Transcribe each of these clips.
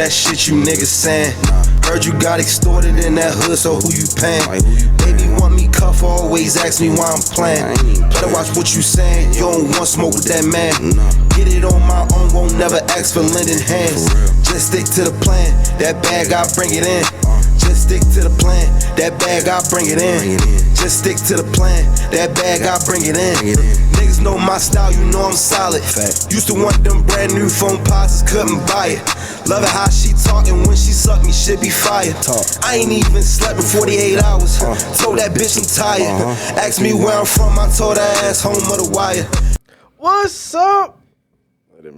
that shit you niggas saying. Heard you got extorted in that hood, so who you paying? Baby want me cuff, always ask me why I'm playing. Better watch what you saying, you don't want smoke with that man. Get it on my own, won't never ask for lending hands. Just stick to the plan, that bag I bring it in. Just stick to the plan, that bag I bring it in. Just stick to the plan, that bag I bring it in. Niggas know my style, you know I'm solid. Used to want them brand new phone pods, couldn't buy it. Love it how she talking when she suck me, shit be fire. I ain't even slept in 48 hours. Told that bitch I'm tired. Asked me where I'm from, I told her ass home of the wire. What's up? Let it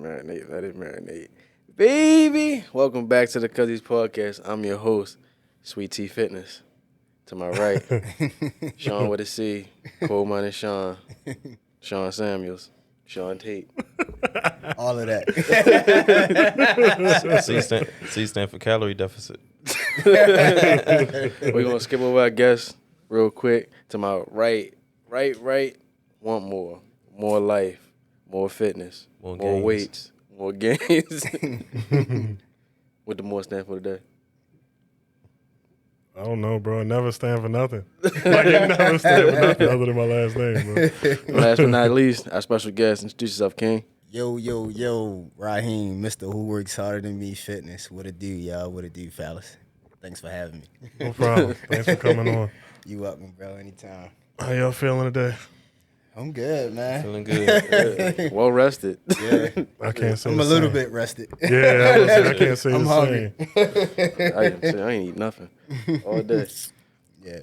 marinate. Baby, welcome back to the Cuzzies podcast. I'm your host, Sweet Tea Fitness. To my right, Sean with a C, Coal Miner Sean Samuels, Sean Tate. All of that. C stand for calorie deficit. We're going to skip over our guests real quick. To my right, want more. More life, more fitness, more weights, more gains. What the more stand for today? I don't know, bro. Never stand for nothing. Like, it never stand for nothing other than my last name, bro. Last but not least, our special guest. Introduce yourself, King. Yo, Raheem, Mr. Who Works Harder Than Me Fitness. What it do, y'all? What it do, fellas? Thanks for having me. No problem. Thanks for coming on. You welcome, bro, anytime. How y'all feeling today? I'm good, man. Feeling good. Well rested. Yeah. I can't say I'm the a little same. bit rested. Yeah, I can't say I'm the hungry. same. I ain't eat nothing all day. Yeah.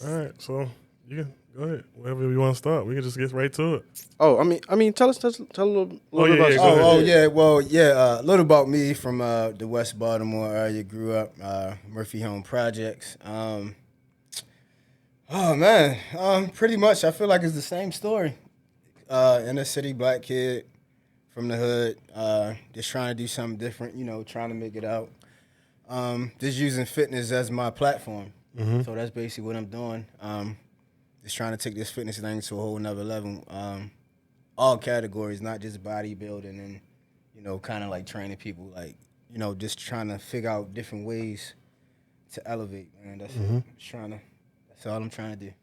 All right, so you can go ahead. Wherever you want to start, we can just get right to it. Oh, I mean, tell a little bit about yeah, yourself. go ahead. Yeah. Well, yeah. A little about me from the West Baltimore area. Grew up Murphy Home Projects. Oh man, pretty much I feel like it's the same story. Inner city black kid from the hood, just trying to do something different. You know, trying to make it out. Just using fitness as my platform. So that's basically what I'm doing. Just trying to take this fitness thing to a whole nother level. All categories, not just bodybuilding and, you know, kind of like training people, like, you know, just trying to figure out different ways to elevate, man. That's it. That's all I'm trying to do.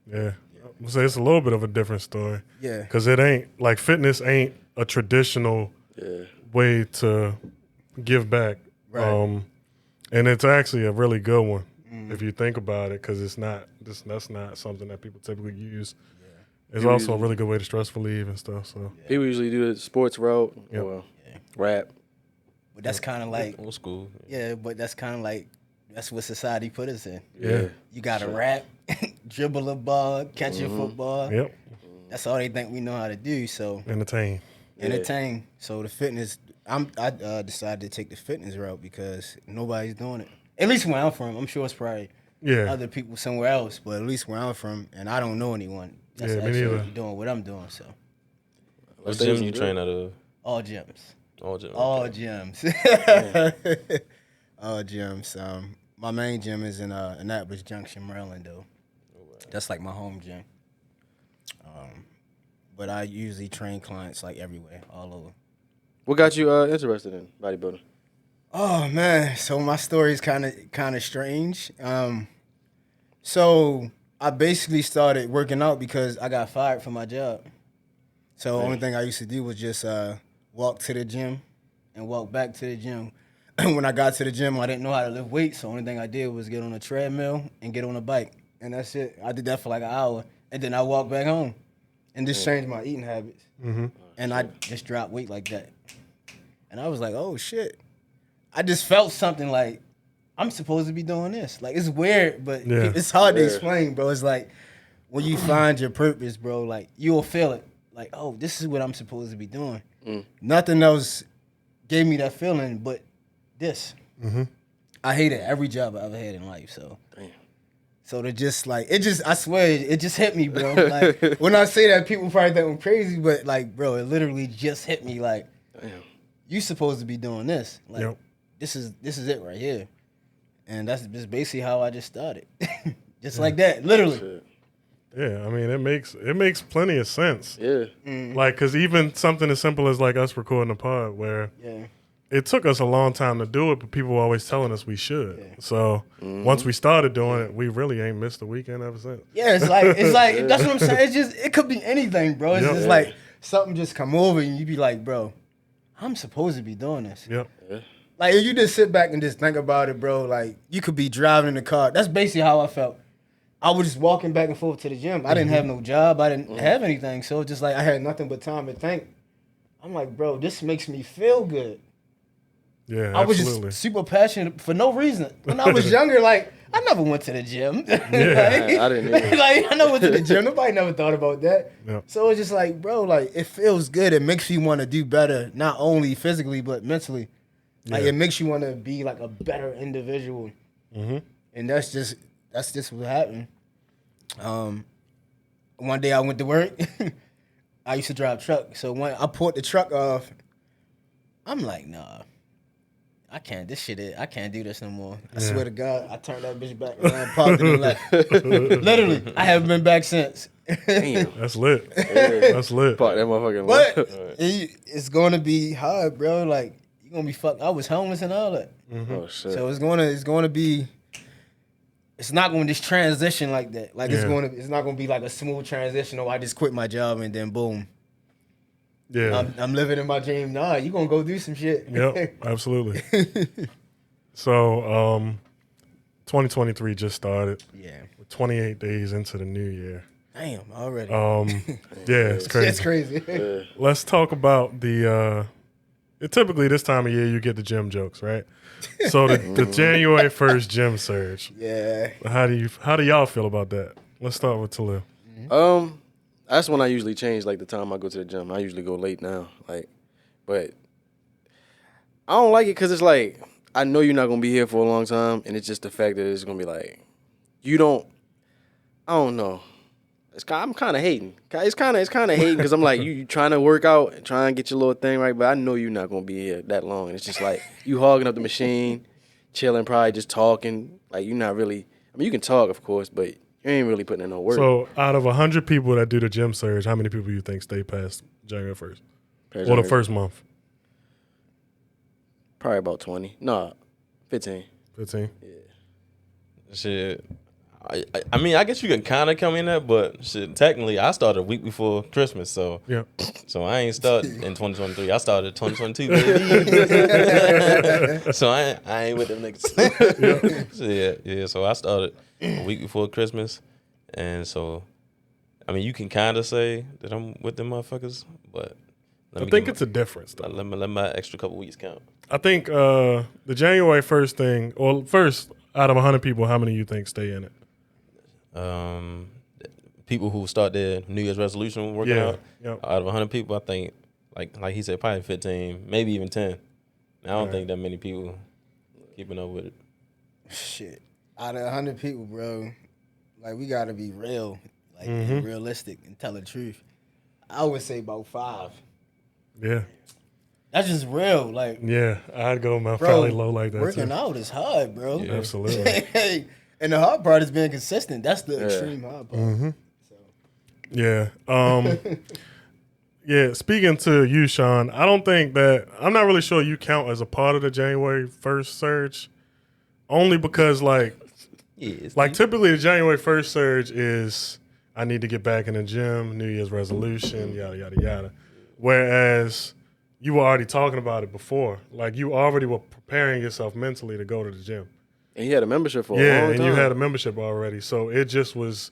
Yeah. I'm gonna say it's a little bit of a different story. Yeah. Because it ain't, like, fitness ain't a traditional way to give back. Right. And it's actually a really good one if you think about it, because that's not something that people typically use. Yeah. It's also a really good way to stress relieve and stuff. So People usually do the sports route or rap. But that's kind of like, Old school. yeah, but that's kind of like, that's what society put us in. yeah. You got to rap, dribble a ball, catch a football. Yep. That's all they think we know how to do. So Entertain. entertain. So the fitness, I decided to take the fitness route because nobody's doing it. At least where I'm from. I'm sure it's probably other people somewhere else, but at least where I'm from, and I don't know anyone that's Yeah, me actually neither. doing what I'm doing. So What gym you train out of? all gyms. All gym. All gyms. All gyms. My main gym is in Annapolis Junction, Maryland, though. That's like my home gym. But I usually train clients like everywhere, all over. What got you interested in bodybuilding? Oh man, so my story is kind of strange. So I basically started working out because I got fired from my job. So the only thing I used to do was just walk to the gym and walk back to the gym. When I got to the gym, I didn't know how to lift weights, so the only thing I did was get on a treadmill and get on a bike, and that's it. I did that for like an hour, and then I walked back home and just changed my eating habits. And I just dropped weight like that. And I was like, oh shit. I just felt something like, I'm supposed to be doing this. Like, it's weird, but it's hard to explain, bro. It's like, when you find your purpose, bro, like, you'll feel it. Like, oh, this is what I'm supposed to be doing. Nothing else gave me that feeling but this. I hated every job I ever had in life, so. Damn. So to just, like, I swear, it just hit me, bro. Like, when I say that, people probably think I'm crazy, but, like, bro, it literally just hit me, like, Damn. you supposed to be doing this. Like, Yep. this is it right here. And that's just basically how I just started. Just like that, literally. Shit. Yeah, I mean, it makes plenty of sense. Yeah. Like, because even something as simple as, like, us recording a pod where, it took us a long time to do it, but people were always telling us we should. Yeah. So once we started doing it, we really ain't missed a weekend ever since. Yeah, it's like that's what I'm saying. It could be anything, bro. It's just like something just come over and you be like, bro, I'm supposed to be doing this. Yep. Yeah. Like if you just sit back and just think about it, bro, like you could be driving in the car. That's basically how I felt. I was just walking back and forth to the gym. I didn't have no job. I didn't have anything. So it's just like I had nothing but time to think. I'm like, bro, this makes me feel good. Yeah, I was just super passionate for no reason. When I was younger, like, I never went to the gym. I didn't either. Like, I never went to the gym. Nobody never thought about that. Yep. So it's just like, bro, like, it feels good. It makes you want to do better, not only physically, but mentally. Like, it makes you want to be, like, a better individual. Mm-hmm. And that's just what happened. One day I went to work. I used to drive truck. So when I pulled the truck off, I'm like, nah. I can't do this no more. I swear to God, I turned that bitch back around, parked it and left. Literally, I haven't been back since. Damn. That's lit. That's lit. Park that motherfucking But lot. it's going to be hard, bro. Like, you're going to be fucked. I was homeless and all that. Mm-hmm. Oh, shit. So it's going to be, it's not going to just transition like that. Like, it's not going to be like a smooth transition or I just quit my job and then boom. Yeah. I'm living in my dream. Nah, you gonna go do some shit. Yep, absolutely. So, 2023 just started. Yeah. We're 28 days into the new year. Damn, already. Yeah, it's crazy. It's crazy. Let's talk about typically this time of year you get the gym jokes, right? So the January 1st gym surge. Yeah. How do y'all feel about that? Let's start with Talib. That's when I usually change, like, the time I go to the gym. I usually go late now, but I don't like it because it's like, I know you're not going to be here for a long time, and it's just the fact that it's going to be like, I don't know. I'm kind of hating. It's kind of hating because I'm like, you trying to work out and trying to get your little thing right, but I know you're not going to be here that long. And it's just like, you hogging up the machine, chilling, probably just talking. Like, you're not really, I mean, you can talk, of course, but you ain't really putting in no work. So, out of 100 people that do the gym surge, how many people you think stay past January 1st? Or the first month? Probably about 20. No, 15. 15? Yeah. Shit. I mean, I guess you can kind of come in there, but shit, technically, I started a week before Christmas, so Yeah. So I ain't started in 2023. I started 2022, baby. So I ain't with them niggas. So yeah. So I started a week before Christmas, and so I mean, you can kind of say that I'm with them motherfuckers, but I think it's a difference, though. Let my extra couple weeks count. I think the January 1st thing, or first, out of 100 people, how many you think stay in it? People who start their New Year's resolution working out. Yep. Out of 100 people, I think, like he said, probably 15, maybe even 10. I don't think that many people keeping up with it. Shit. Out of 100 people, bro, like, we got to be real, like, and realistic and tell the truth. I would say about 5. Yeah. That's just real. Like, Yeah, I'd go bro, probably low like that, working too. out is hard, bro. Yeah. Absolutely. And the hard part is being consistent. That's the extreme hard part. So. Yeah. Yeah, speaking to you, Sean, I don't think that – I'm not really sure you count as a part of the January 1st surge, only because, like typically the January 1st surge is I need to get back in the gym, New Year's resolution, yada, yada, yada. Whereas you were already talking about it before. Like, you already were preparing yourself mentally to go to the gym. And he had a membership for a long time. Yeah, and you had a membership already. So it just was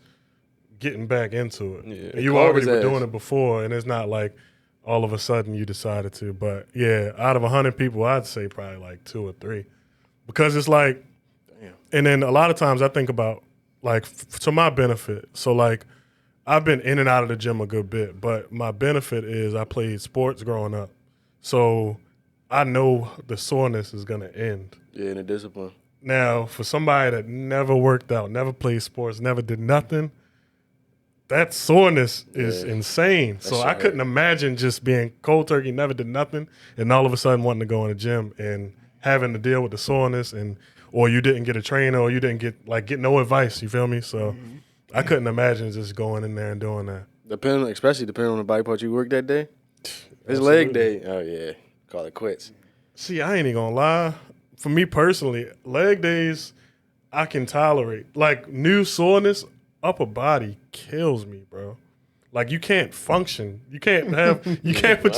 getting back into it. Yeah. And you already were doing it before, and it's not like all of a sudden you decided to. But, yeah, out of 100 people, I'd say probably like 2 or 3. Because it's like, and then a lot of times I think about, like, to my benefit. So, like, I've been in and out of the gym a good bit, but my benefit is I played sports growing up. So I know the soreness is going to end. Yeah, and the discipline. Now, for somebody that never worked out, never played sports, never did nothing, that soreness is insane. So I couldn't imagine just being cold turkey, never did nothing, and all of a sudden wanting to go in the gym and having to deal with the soreness, or you didn't get a trainer, or you didn't get no advice. You feel me? So I couldn't imagine just going in there and doing that. Especially depending on the body part you worked that day. It's leg day. Oh, yeah. Call it quits. See, I ain't even gonna lie. For me personally, leg days I can tolerate. Like new soreness, upper body kills me, bro. Like you can't function. You can't put your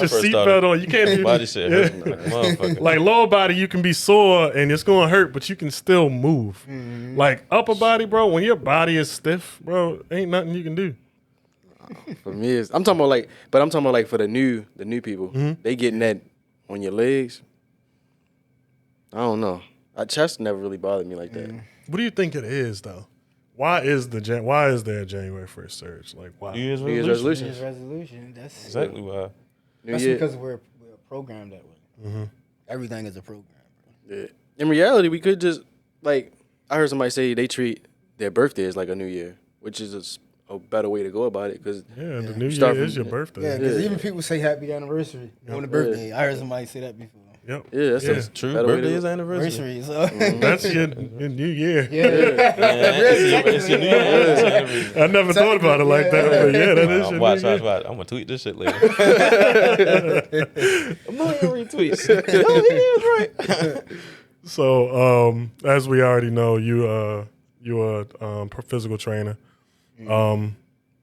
seatbelt on. You can't do body shit hurt like a motherfucker. Like lower body, you can be sore and it's gonna hurt, but you can still move. Like upper body, bro, when your body is stiff, bro, ain't nothing you can do. For me, I'm talking about like for the new people, they getting that on your legs. I don't know. Chest never really bothered me like that. What do you think it is though? Why is there a January 1st surge? Like why? New Year's New Year's resolution. New Year's resolution. That's Exactly why. That's Year. because we're programmed that way. Everything is a program, bro. Yeah. In reality, we could just like I heard somebody say they treat their birthday as like a new year, which is a better way to go about it because Yeah, the new Start year is from- your birthday. Yeah, because even people say happy anniversary on the birthday. I heard somebody say that before. Yep. yeah, that's a True. better way to Birthday go. is anniversary. Anniversary, so That's your new year. It's your new year. I never thought about it like that, but yeah, that is your Watch. new year. I'm gonna tweet this shit later. A million retweets. Oh, he is right. So, as we already know, you're a physical trainer.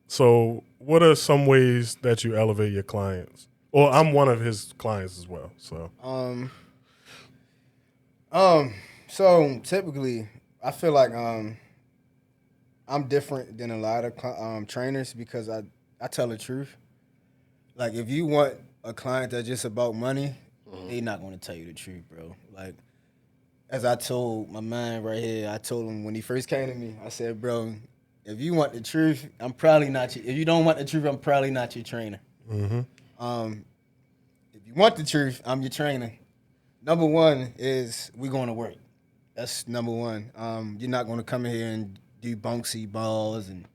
So, what are some ways that you elevate your clients? Well, I'm one of his clients as well. So, so typically, I feel like I'm different than a lot of trainers because I tell the truth. Like, if you want a client that's just about money, they not going to tell you the truth, bro. Like, as I told my man right here, I told him when he first came to me, I said, bro, if you want the truth, I'm probably not if you don't want the truth, I'm probably not your trainer. If you want the truth, I'm your trainer. Number one is we going to work. That's number one. You're not going to come in here and do bouncy balls and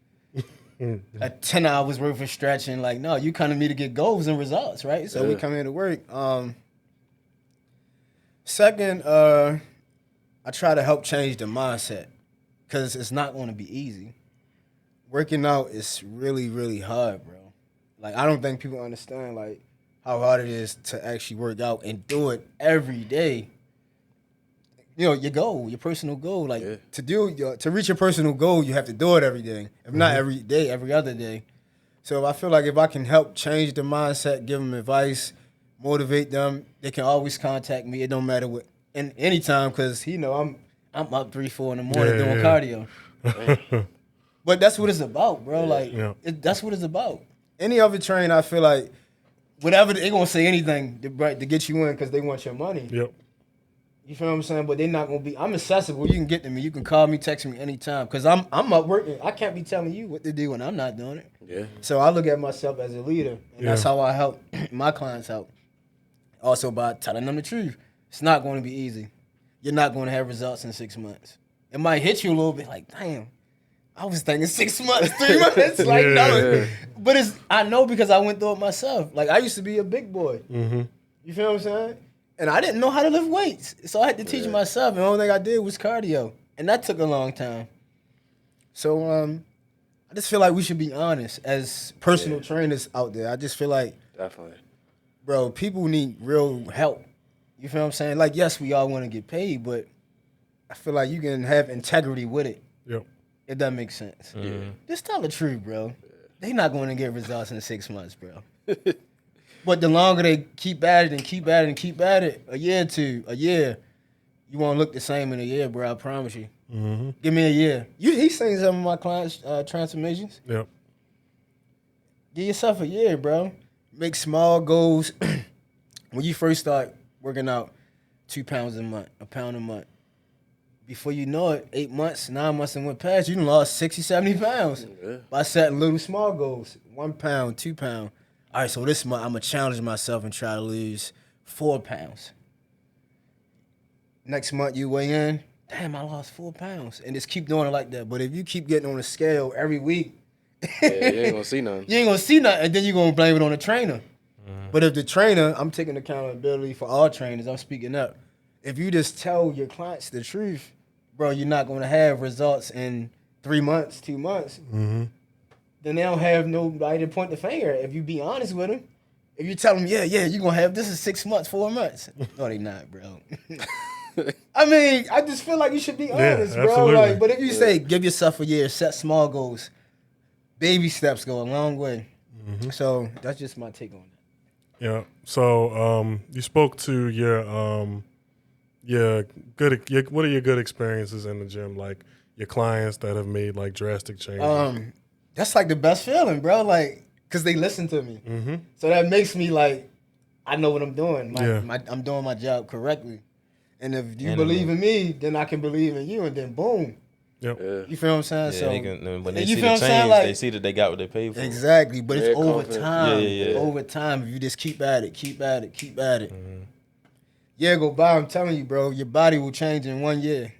10 hours worth of stretching. Like, no, you come to me to get goals and results, right? So we come here to work. Second, I try to help change the mindset because it's not going to be easy. Working out is really, really hard, bro. Like, I don't think people understand, like, how hard it is to actually work out and do it every day. You know, your goal, your personal goal. Like, to reach your personal goal, you have to do it every day. If not every day, every other day. So I feel like if I can help change the mindset, give them advice, motivate them, they can always contact me. It don't matter what, and anytime, because, you know, I'm up 3, 4 in the morning doing cardio. But that's what it's about, bro. Like, that's what it's about. Any other trainer, I feel like, whatever, they going to say anything to get you in because they want your money. Yep. You feel what I'm saying? But they're not going to be, I'm accessible. You can get to me. You can call me, text me anytime because I'm up working. I can't be telling you what to do when I'm not doing it. Yeah. So I look at myself as a leader, and that's how I help my clients out. Also by telling them the truth. It's not going to be easy. You're not going to have results in 6 months. It might hit you a little bit like, damn, I was thinking 6 months, 3 months. Like, no. But I know because I went through it myself. Like, I used to be a big boy. You feel what I'm saying? And I didn't know how to lift weights. So I had to teach myself. And the only thing I did was cardio. And that took a long time. So I just feel like we should be honest as personal trainers out there. I just feel like, Definitely. bro, people need real help. You feel what I'm saying? Like, yes, we all want to get paid, but I feel like you can have integrity with it. Yep. If that makes sense. Just tell the truth, bro. They not going to get results in 6 months, bro. But the longer they keep at it and keep at it and keep at it, a year, you won't look the same in a year, bro. I promise you. Give me a year. He's seen some of my clients' transformations. Yep. Give yourself a year, bro. Make small goals. When you first start working out, 2 pounds a month, a pound a month. Before you know it, 8 months, 9 months and went past, you done lost 60, 70 pounds by setting little small goals. 1 pound, 2 pound. All right, so this month I'm going to challenge myself and try to lose 4 pounds. Next month you weigh in, damn, I lost 4 pounds. And just keep doing it like that. But if you keep getting on the scale every week, you ain't going to see nothing. You ain't going to see nothing, and then you're going to blame it on the trainer. But if the trainer, I'm taking accountability for all trainers, I'm speaking up. If you just tell your clients the truth, bro, you're not going to have results in 3 months, 2 months. Then they don't have nobody to point the finger at. If you be honest with them, If you tell them, yeah, you're going to have this in 6 months, 4 months. No, they not, bro. I mean, I just feel like you should be honest, bro. absolutely. Like, but if you say, give yourself a year, set small goals, baby steps go a long way. So that's just my take on that. Yeah. So you spoke to your what are your good experiences in the gym? Like your clients that have made like drastic changes. That's like the best feeling, bro. Like, cause they listen to me, so that makes me like, I know what I'm doing. I'm doing my job correctly, and if you believe in me, then I can believe in you, and then boom. Yep. You feel what I'm saying? Yeah, So they can, when they you see feel the what I'm saying? change, Like, they see that they got what they paid for. exactly, but it's over confident. time. Yeah. Over time, if you just keep at it. Yeah, go by. I'm telling you, bro, your body will change in 1 year.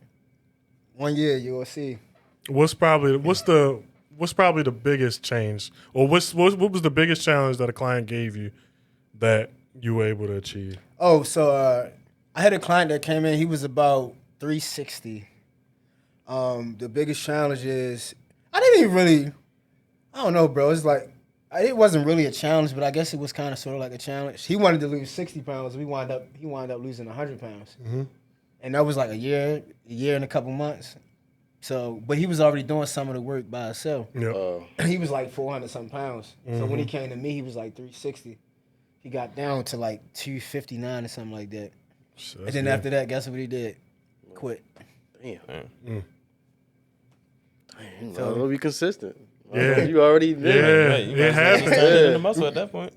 1 year, you'll see. What's probably the biggest change, or what was the biggest challenge that a client gave you that you were able to achieve? Oh, so I had a client that came in. He was about 360. The biggest challenge is I don't know, bro. It's like it wasn't really a challenge, but I guess it was kind of sort of like a challenge. He wanted to lose 60 pounds. He wound up losing 100 pounds, and that was like a year and a couple months. So, but he was already doing some of the work by himself. Yep. He was like 400 some pounds. So when he came to me, he was like 360. He got down to like 259 or something like that. And then after that, guess what he did? Quit. Damn. So it'll be consistent. Yeah. You already did. Yeah. You It might as well just happens. turn it into muscle at that point.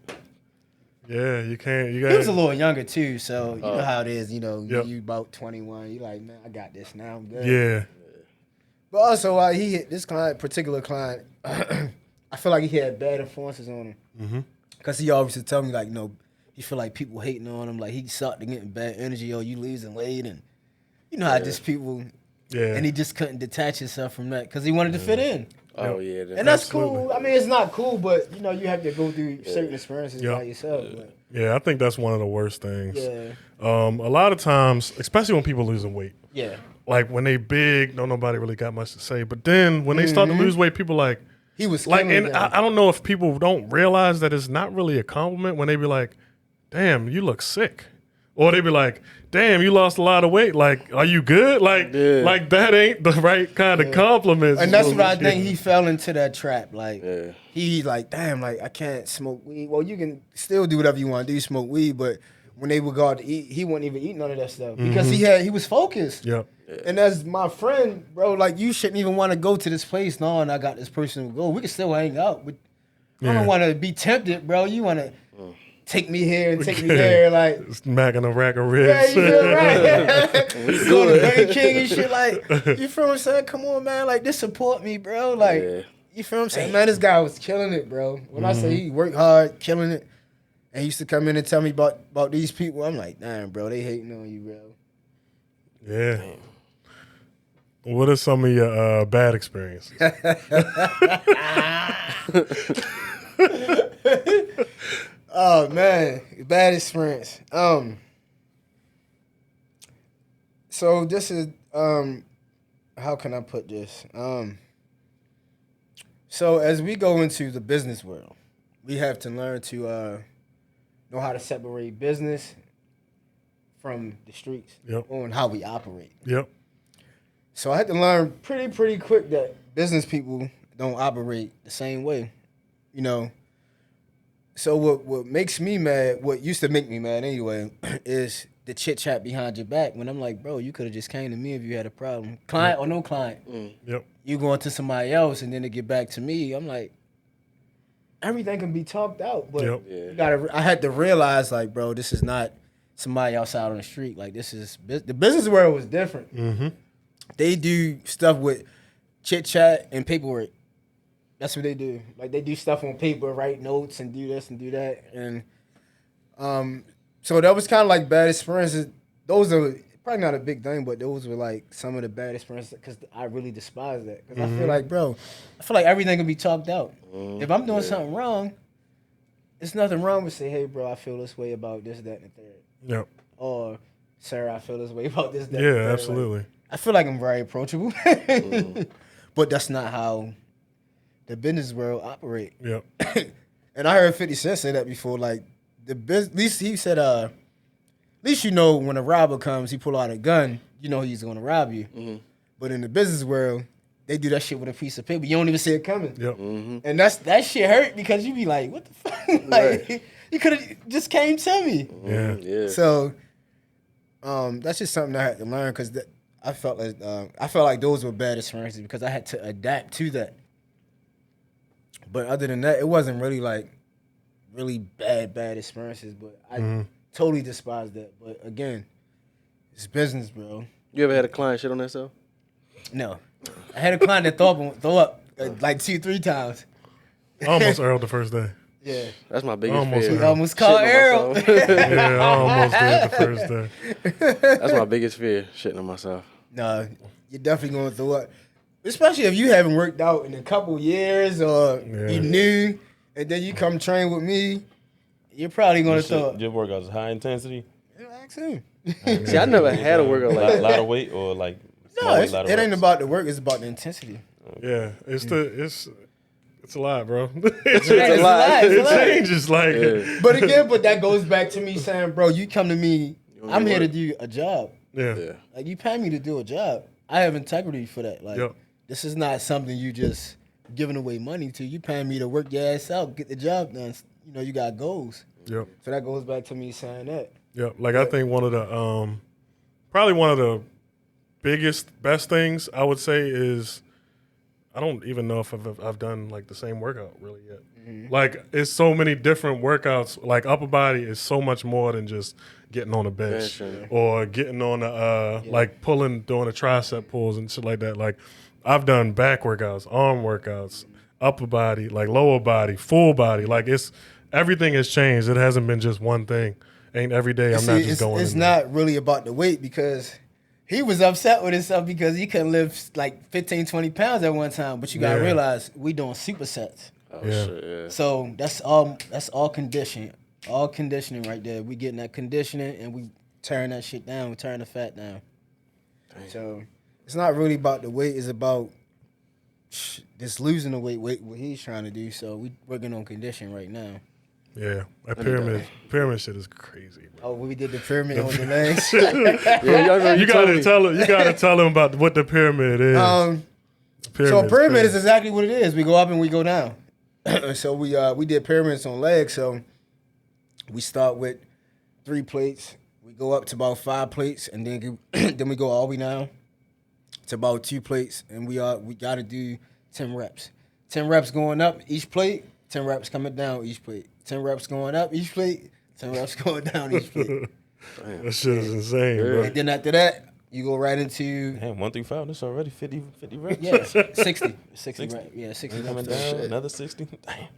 Yeah, you can't. You He was a got. little younger too, so you know how it is. You know, Yep. you about 21. You like, man, I got this now. I'm good. Yeah. But also, he hit this particular client. I feel like he had bad influences on him. Cause he always would tell me like, he feel like people hating on him, like he sucked and getting bad energy, or you losing weight, and you know how just people. Yeah. And he just couldn't detach himself from that because he wanted to fit in. Oh yeah. And that's Absolutely. cool. I mean, it's not cool, but you have to go through certain experiences by yourself. But, Yeah, I think that's one of the worst things. yeah. A lot of times, especially when people losing weight, Yeah. like when they big, nobody really got much to say. But then when they start to lose weight, people like, He was like, killing and them. I don't know if people don't realize that it's not really a compliment when they be like, "Damn, you look sick," or they be like, "Damn, you lost a lot of weight. Like, are you good?" Like that ain't the right kind of compliment. And that's what I think he fell into that trap. Like Yeah. he like, damn, like I can't smoke weed. Well, you can still do whatever you want to do, smoke weed, but when they would go out to eat, he wouldn't even eat none of that stuff because he was focused. Yep. And as my friend, bro, like you shouldn't even want to go to this place knowing I got this person to go. We can still hang out, but I don't want to be tempted, bro. You want to take me here and take me there, like. Smacking a rack of Yeah, ribs. you feel right? We go to Burger King and shit, like, you feel what I'm saying? Come on, man, like, this support me, bro. Like, you feel what I'm saying? Man, this guy was killing it, bro. When I say he worked hard, killing it, and he used to come in and tell me about these people, I'm like, damn, bro, they hating on you, bro. Yeah. What are some of your bad experiences? Oh, man, bad experience. So this is, how can I put this? So as we go into the business world, we have to learn to know how to separate business from the streets on how we operate. Yep. So I had to learn pretty quick that business people don't operate the same way, So what makes me mad, what used to make me mad anyway, is the chit chat behind your back. When I'm like, bro, you could have just came to me if you had a problem, client or no client. Yep. You going to somebody else and then to get back to me. I'm like, everything can be talked out, but you gotta. I had to realize, like, bro, this is not somebody outside on the street. Like, this is the business world was different. Mm-hmm. They do stuff with chit chat and paperwork. That's what they do. Like, they do stuff on paper, write notes, and do this and do that. And so that was kind of like bad experiences. Those are probably not a big thing, but those were like some of the bad experiences because I really despise that. Because I feel like, bro, everything can be talked out. If I'm doing something wrong, there's nothing wrong with say, hey, bro, I feel this way about this, that, and the third. Yep. Or, sir, I feel this way about this, that, Yeah, and the third. absolutely. Like, I feel like I'm very approachable. But that's not how the business world operate. Yep. And I heard 50 Cent say that before, like, at least he said, at least you know when a robber comes, he pull out a gun, you know he's gonna rob you. Mm-hmm. But in the business world, they do that shit with a piece of paper. You don't even see it coming. Yep. Mm-hmm. And that shit hurt because you be like, what the fuck? Like, right. You could have just came to me. Yeah. So, that's just something I had to learn because I felt like those were bad experiences because I had to adapt to that. But other than that, it wasn't really like really bad experiences. But I totally despise that. But again, it's business, bro. You ever had a client shit on themselves? No, I had a client that throw up like 2-3 times. I almost Earl the first day. Yeah, that's my biggest fear. He almost called Earl. Yeah, I almost did the first day. That's my biggest fear, shitting on myself. No, you're definitely going to throw up. Especially if you haven't worked out in a couple years or you new, and then you come train with me, you're probably going to throw up. Your workouts high intensity? Ask him. See, I never had a workout like that. A lot of weight or like no, it ain't about the work, it's about the intensity. Yeah, it's a lot, bro. It's a lot. It changes like. Yeah. But again, that goes back to me saying, bro, you come to me, I'm here to do a job. Yeah. Like, you pay me to do a job. I have integrity for that. Like, This is not something you just giving away money to. You paying me to work your ass out, get the job done. You know, you got goals. Yep. So that goes back to me saying that. Yep. Like, I think one of the, probably one of the best things I would say is, I don't even know if I've done like the same workout really yet. Mm-hmm. Like, it's so many different workouts. Like, upper body is so much more than just getting on a bench or getting on like doing the tricep pulls and shit like that. Like, I've done back workouts, arm workouts, upper body, like lower body, full body. Like, everything has changed. It hasn't been just one thing. Ain't every day I'm not just going. It's not really about the weight because he was upset with himself because he couldn't lift like 15, 20 pounds at one time. But you gotta realize we doing supersets. Oh shit! Yeah. So that's all conditioning, all conditioning right there. We getting that conditioning and we turn that shit down. We turn the fat down. Dang. So it's not really about the weight. It's about just losing the weight. What he's trying to do. So we working on conditioning right now. Yeah, that pyramid shit is crazy, bro. Oh, we did the pyramid on the legs. You gotta tell him about what the pyramid is. So a pyramid is exactly what it is. We go up and we go down. So we did pyramids on legs. So we start with 3 plates. We go up to about 5 plates, and then we go all the way down to about 2 plates, and we got to do 10 reps. 10 reps going up each plate. 10 reps coming down each plate. 10 reps going up each plate. 10 reps going down each plate. That shit is insane, bro. And then after that, you go right into... Damn, 1 through 5, that's already 50 reps. Yeah, 60. 60 reps. Yeah, 60 reps. Coming down, another 60. Damn.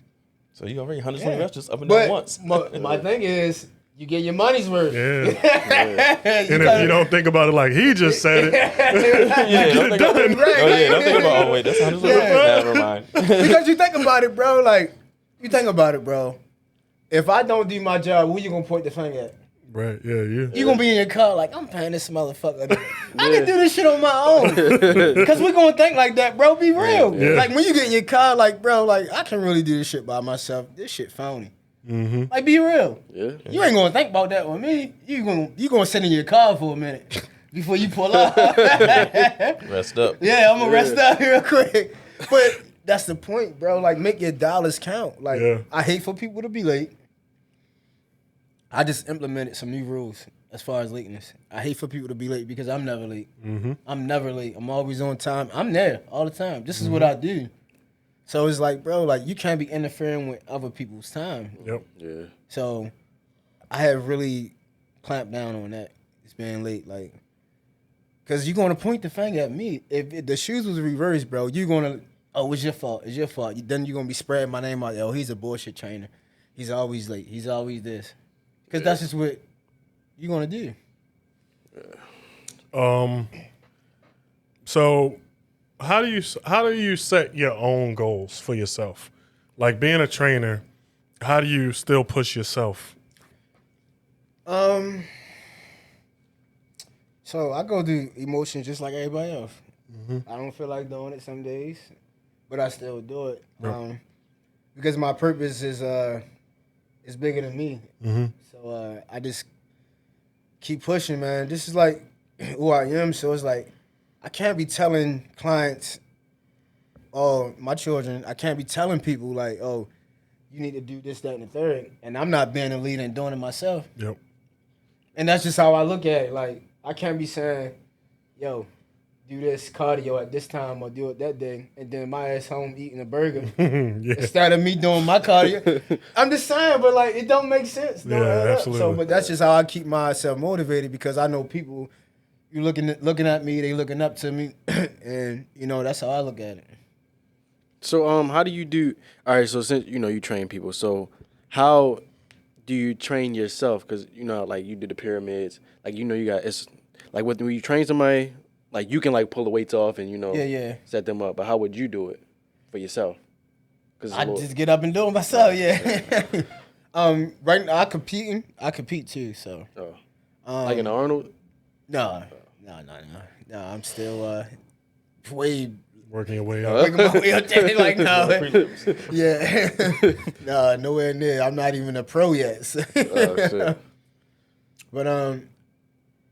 So you already 120 reps just up and down once. My thing is, you get your money's worth. Yeah. And if you don't think about it like he just said it, don't think about, oh, wait, that's 120 reps. Never mind. Because you think about it, bro. If I don't do my job, who you gonna point the finger at? Right, yeah, you. You gonna be in your car like, I'm paying this motherfucker. I can do this shit on my own. Because we gonna think like that, bro. Be real. Yeah. Like, when you get in your car, like, bro, like, I can really do this shit by myself. This shit phony. Mm-hmm. Like, be real. Yeah. You ain't gonna think about that with me. You gonna sit in your car for a minute before you pull up. Rest up. Yeah, I'm gonna rest up real quick. But that's the point, bro. Like, make your dollars count. Like, I hate for people to be late. I just implemented some new rules as far as lateness. I hate for people to be late because I'm never late. Mm-hmm. I'm never late. I'm always on time. I'm there all the time. This is what I do. So it's like, bro, like, you can't be interfering with other people's time. Yep. Yeah. So I have really clamped down on that. It's being late, like, because you're going to point the finger at me. If the shoes was reversed, bro, you're going to, oh, it's your fault. It's your fault. Then you're going to be spreading my name out. Oh, he's a bullshit trainer. He's always late. He's always this. Because that's just what you're going to do. So how do you set your own goals for yourself? Like, being a trainer, how do you still push yourself? So I go through emotions just like everybody else. Mm-hmm. I don't feel like doing it some days, but I still do it. Yep. Because my purpose is it's bigger than me. Mm-hmm. So I just keep pushing, man. This is like who I am. So it's like I can't be telling clients, oh, my children, I can't be telling people like, oh, you need to do this, that, and the third. And I'm not being a leader and doing it myself. Yep. And that's just how I look at it. Like, I can't be saying, yo, do this cardio at this time or do it that day, and then my ass home eating a burger instead of me doing my cardio. I'm just saying, but like, it don't make sense. Don't add up. Absolutely. So, but that's just how I keep myself motivated because I know people, you looking at me, they looking up to me, and you know that's how I look at it. So how do you do? All right, so since you train people, so how do you train yourself? Because like you do the pyramids, like you got it's like when you train somebody, like you can like pull the weights off and set them up. But how would you do it for yourself? I just get up and do it myself. Yeah. Right now I compete too. So. Like in Arnold? No. I'm still way. Working your way up. Working my way up there, like no, yeah, no, nowhere near. I'm not even a pro yet. So. Oh shit! But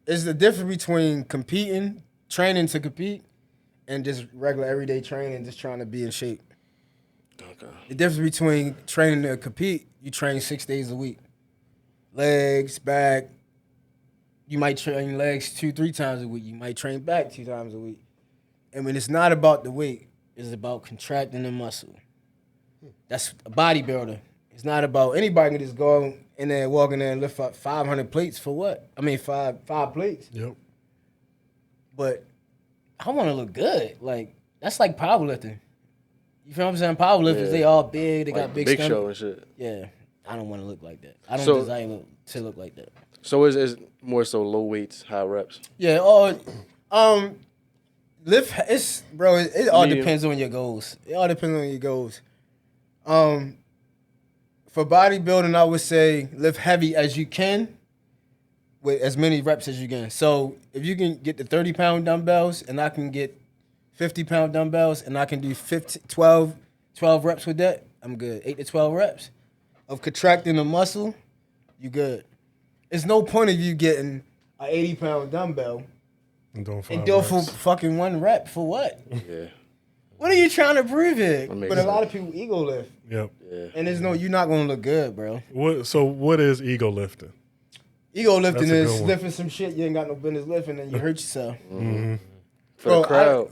it's the difference between training to compete, and just regular everyday training, just trying to be in shape. Okay. The difference between training to compete, you train 6 days a week, legs, back. You might train legs 2-3 times a week. You might train back 2 times a week. I mean, it's not about the weight. It's about contracting the muscle. That's a bodybuilder. It's not about anybody can just go in there, walk in there and lift up 500 plates for what? I mean, five plates. Yep. But I want to look good. Like, that's like powerlifting. You feel what I'm saying? Powerlifters, they all big. They like got big Big stomach. Show and shit. Yeah. I don't want to look like that. I don't desire to look like that. So it's more so low weights, high reps. Yeah. Lift, it all depends on your goals. It all depends on your goals. For bodybuilding, I would say lift heavy as you can with as many reps as you can. So if you can get the 30-pound dumbbells and I can get 50-pound dumbbells and I can do 12 reps with that, I'm good. 8 to 12 reps of contracting the muscle, you good. There's no point of you getting an 80-pound dumbbell And do it for fucking 1 rep. For what? Yeah. What are you trying to prove it? That makes But sense. a lot of people ego lift. Yep. Yeah. And you're not going to look good, bro. What is ego lifting? Ego lifting That's a is good one. lifting some shit you ain't got no business lifting and you hurt yourself. Mm-hmm. For the crowd.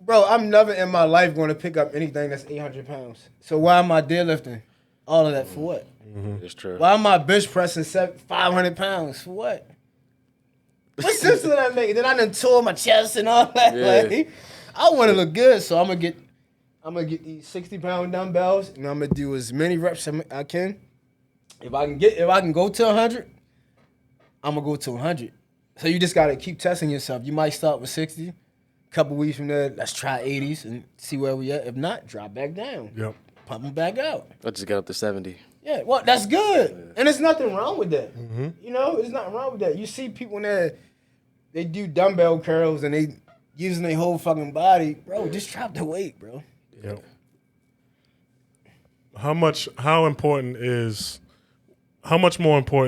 Bro, I'm never in my life going to pick up anything that's 800 pounds. So why am I deadlifting all of that for what? It's true. Why am I bench pressing 500 pounds for what? What sense does that make? Then I done tore my chest and all that. Yeah. Like, I want to look good, so I'm gonna get these 60-pound dumbbells, and I'm gonna do as many reps as I can. If I can go to 100, I'm gonna go to 100. So you just gotta keep testing yourself. You might start with 60. A couple weeks from there, let's try 80s and see where we at. If not, drop back down. Yep. Pump them back out. I just got up to 70. Yeah, well, that's good. And there's nothing wrong with that. There's nothing wrong with that. You see people that they do dumbbell curls and they using their whole fucking body. Bro, just drop the weight, bro. Yep. How much more important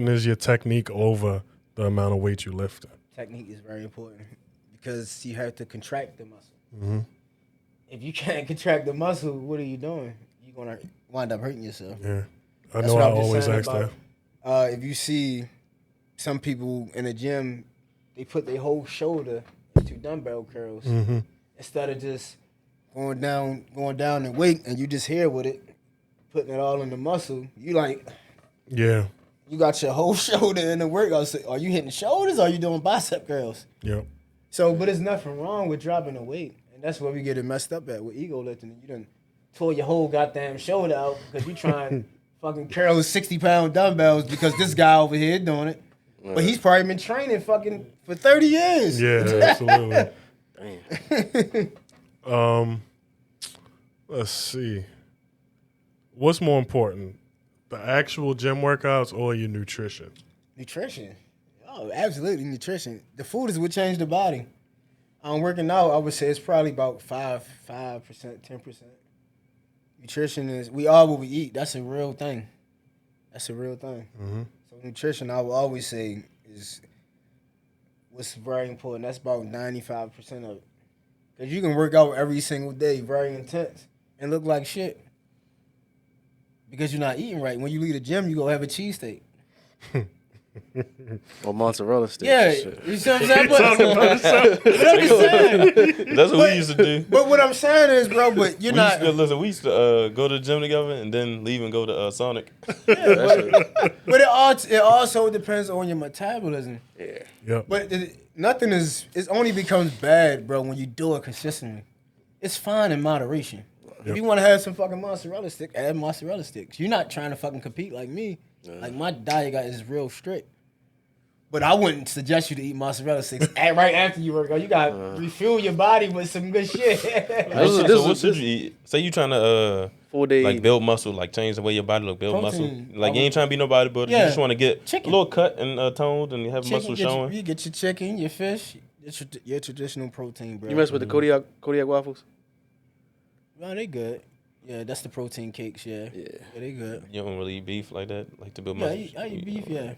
is your technique over the amount of weight you lift? Technique is very important because you have to contract the muscle. If you can't contract the muscle, what are you doing? You're going to wind up hurting yourself. Yeah. I That's know what I I'm just always saying ask about, that. if you see some people in the gym, they put their whole shoulder into dumbbell curls instead of just going down in weight and you just here with it, putting it all in the muscle. You like, Yeah. you got your whole shoulder in the workout. So are you hitting shoulders or are you doing bicep curls? Yep. So, but there's nothing wrong with dropping the weight. And that's where we get it messed up at with ego lifting. You done tore your whole goddamn shoulder out because you trying fucking curl 60-pound dumbbells because this guy over here doing it. But he's probably been training fucking for 30 years. Yeah, absolutely. Damn. Let's see. What's more important, the actual gym workouts or your nutrition? Nutrition. Oh, absolutely nutrition. The food is what changed the body. Working out, I would say it's probably about 5%, 10%. Nutrition is, we are what we eat. That's a real thing. That's a real thing. Mm-hmm. So nutrition, I will always say, is what's very important. That's about 95% of it. Because you can work out every single day, very intense, and look like shit. Because you're not eating right. When you leave the gym, you go have a cheesesteak. Or mozzarella sticks. Yeah, Shit. you see what I'm saying? But I'm saying. That's what we used to do. But what I'm saying is, bro, but you're not. We used to go to the gym together and then leave and go to Sonic. But it also depends on your metabolism. Yeah. Yep. But nothing is. It only becomes bad, bro, when you do it consistently. It's fine in moderation. If you want to have some fucking mozzarella sticks, add mozzarella sticks. You're not trying to fucking compete like me. Like, my diet is real strict. But I wouldn't suggest you to eat mozzarella sticks right after you work out. You got to refuel your body with some good shit. So what should you eat? Say you trying to 4 days. like build muscle, like change the way your body look, build Protein. muscle. Like you ain't trying to be nobody, but you just want to get Chicken. a little cut and toned and have muscle showing. You get your chicken, your fish, your traditional protein, bro. You mess with the Kodiak waffles? No, they good. Yeah, that's the protein cakes, yeah. Yeah, they good. You don't really eat beef like that, like to build Yeah, muscle. I eat beef, yeah.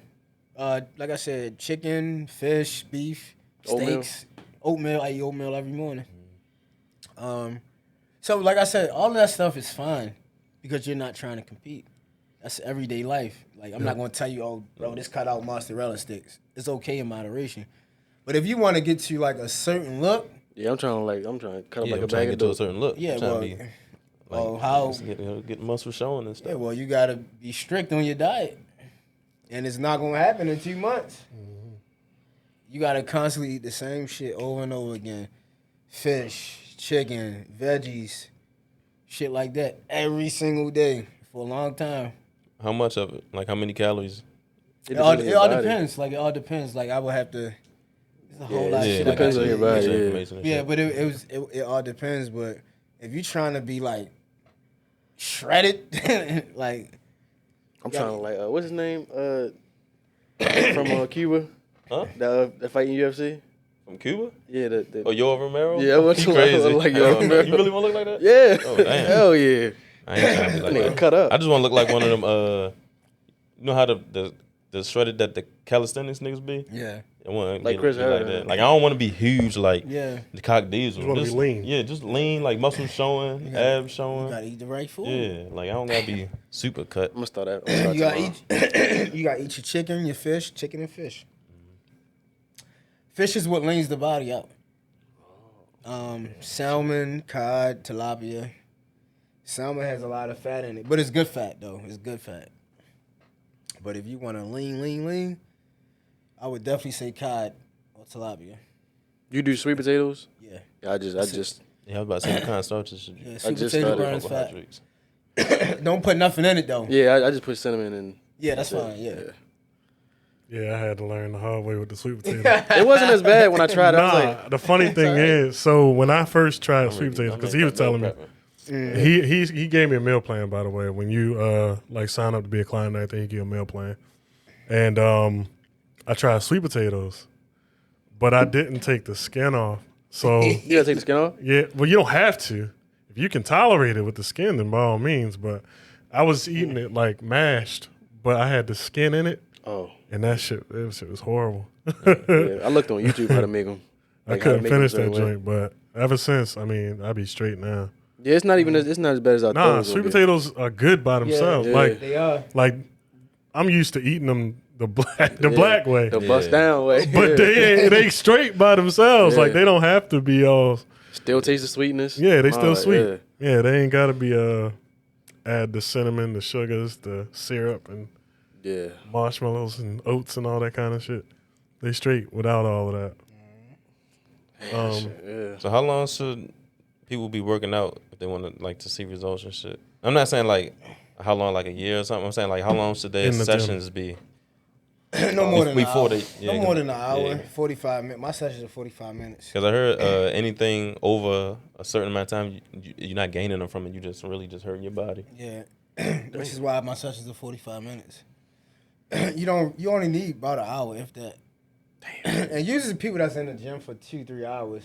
Like I said, chicken, fish, beef, Oatmeal. steaks, oatmeal. I eat oatmeal every morning. So like I said, all of that stuff is fine because you're not trying to compete. That's everyday life. Like I'm not gonna tell you, oh, bro, this cut out mozzarella sticks. It's okay in moderation. But if you want to get to like a certain look, Yeah, I'm trying to cut up like a I'm trying bag to of get to a dope. certain look. yeah, I'm trying well, to be, how? get muscle showing and stuff. Yeah, well, you gotta be strict on your diet, and it's not gonna happen in 2 months. You gotta constantly eat the same shit over and over again: fish, chicken, veggies, shit like that every single day for a long time. How much of it? Like how many calories? It all depends. Like it all depends. Like I would have to. There's a whole lot of shit. depends I on gotta your do. body. Information and Yeah, shit. but it all depends. But if you're trying to be like shredded, like I'm trying to like what's his name? From Cuba. Huh? That fight in UFC. From Cuba? Yeah, Oh, Yoel Romero? Yeah, what's You like- crazy? like Yoel Romero. You really want to look like that? Yeah. Oh, damn. Hell yeah. I ain't trying to be like Nigga that. cut up. I just want to look like one of them. You know how the shredded that the calisthenics niggas be? yeah, I want Like Chris like Harris. that. Like I don't want to be huge like yeah. the Cock Diesel. You wanna be lean. Yeah, just lean, like muscles showing, abs You showing. gotta eat the right food. Yeah, like I don't gotta be super cut. I'm gonna start that. I'm You gonna gotta start eat. You gotta eat your chicken, your fish, chicken and fish. Fish is what leans the body out. Salmon, cod, tilapia. Salmon has a lot of fat in it, but it's good fat though. It's good fat. But if you want to lean, I would definitely say cod or tilapia. You do sweet potatoes? Yeah. Yeah, I just Yeah, I was about to say what kind of starches should Yeah, you sweet just potato started burns fat. carbohydrates. Don't put nothing in it though. yeah, I just put cinnamon in. Yeah, that's fine. Yeah. Yeah, I had to learn the hard way with the sweet potato. It wasn't as bad when I tried it. I was like, The funny thing is, so when I first tried sweet potatoes, because he was telling me, he gave me a meal plan, by the way. When you like sign up to be a client and everything, he give you a meal plan. And I tried sweet potatoes, but I didn't take the skin off. So you gotta take the skin off? yeah, well, you don't have to. If you can tolerate it with the skin, then by all means. But I was eating it like mashed, but I had the skin in it, Oh. and that shit was horrible. Yeah, I looked on YouTube how to make them. I couldn't finish that joint, but ever since, I mean, I be straight now. Yeah, it's not even it's not as bad as I thought. Nah, it was sweet gonna be. potatoes are good by themselves. yeah. Like, They are. like I'm used to eating them the black way, The bust down way. but they straight by themselves. Yeah. Like they don't have to be all. Still taste the sweetness. Yeah, they still Oh, sweet. Yeah, they ain't got to be add the cinnamon, the sugars, the syrup, and Yeah. marshmallows and oats and all that kind of shit. They straight without all of that. Yeah. So how long should people be working out if they want to like to see results and shit? I'm not saying like how long, like a year or something. I'm saying like how long should their In the gym. sessions be? No more than an Before hour. they- yeah, no more than an hour. yeah. 45 minutes. My sessions are 45 minutes. Because I heard anything over a certain amount of time, you're not gaining them from it. You just really just hurting your body. Yeah, which is why my sessions are 45 minutes. You only need about an hour, if that. And usually people that's in the gym for 2-3 hours,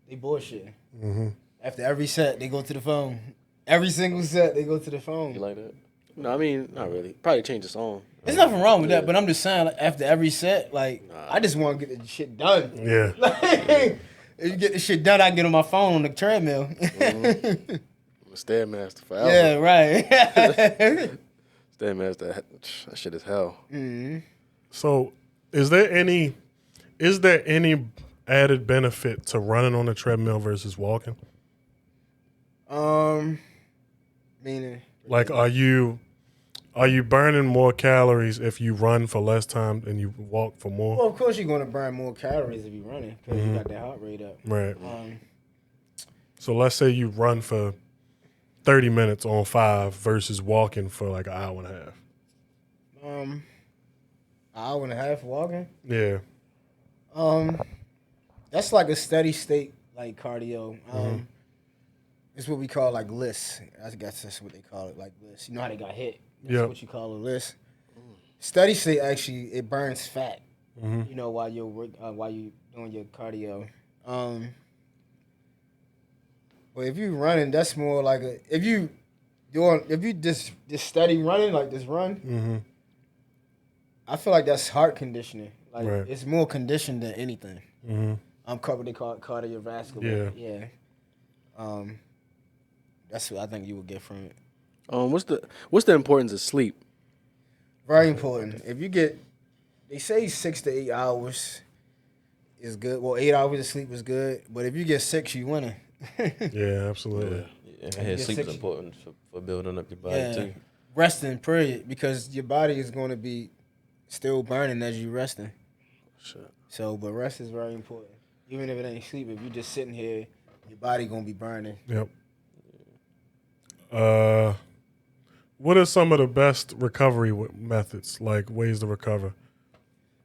they bullshitting. Mm-hmm. After every set, they go to the phone. Every single set, they go to the phone. You like that? No, I mean, not really. Probably change the song. There's nothing wrong with that, but I'm just saying, like, after every set, like, I just want to get the shit done. Yeah. Like, if you get the shit done, I can get on my phone on the treadmill. I'm a Stairmaster forever. Yeah, right. Stairmaster, that shit is hell. So, is there any added benefit to running on the treadmill versus walking? Meaning, Like, are you burning more calories if you run for less time than you walk for more? well, of course you're going to burn more calories if you're running because you got that heart rate up. Right. So let's say you run for 30 minutes on 5 versus walking for like an hour and a half. An hour and a half walking. Yeah. That's like a steady state like cardio. It's what we call like lists. I guess that's what they call it, like lists. You know how they got hit? That's what you call a list. Steady state actually it burns fat. You know while you're doing your cardio. But if you running, that's more like if you just steady running like this run. I feel like that's heart conditioning. Like it's more conditioned than anything. What they call it cardiovascular. Yeah. That's what I think you would get from it. What's the importance of sleep? Very important. If you get, they say 6 to 8 hours is good. Well, 8 hours of sleep is good. But if you get 6, you winning. Yeah, absolutely. Yeah, sleep is important for building up your body too. Resting, period, because your body is going to be still burning as you resting. Shit. So, but rest is very important. Even if it ain't sleep, if you're just sitting here, your body going to be burning. Yep. What are some of the best recovery methods, like ways to recover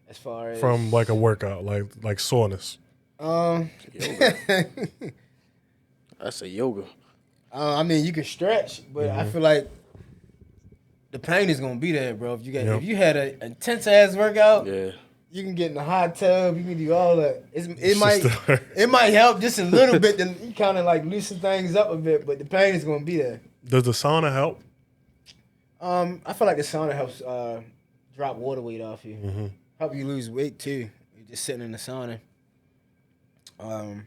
As far as from like a workout, like soreness? Yoga. I say yoga. I mean, you can stretch, but I feel like the pain is gonna be there, bro. If you had an intense ass workout, you can get in the hot tub, you can do all that. It might help just a little bit. Then you kind of like loosen things up a bit, but the pain is gonna be there. Does the sauna help? I feel like the sauna helps drop water weight off you, help you lose weight too. You're just sitting in the sauna. I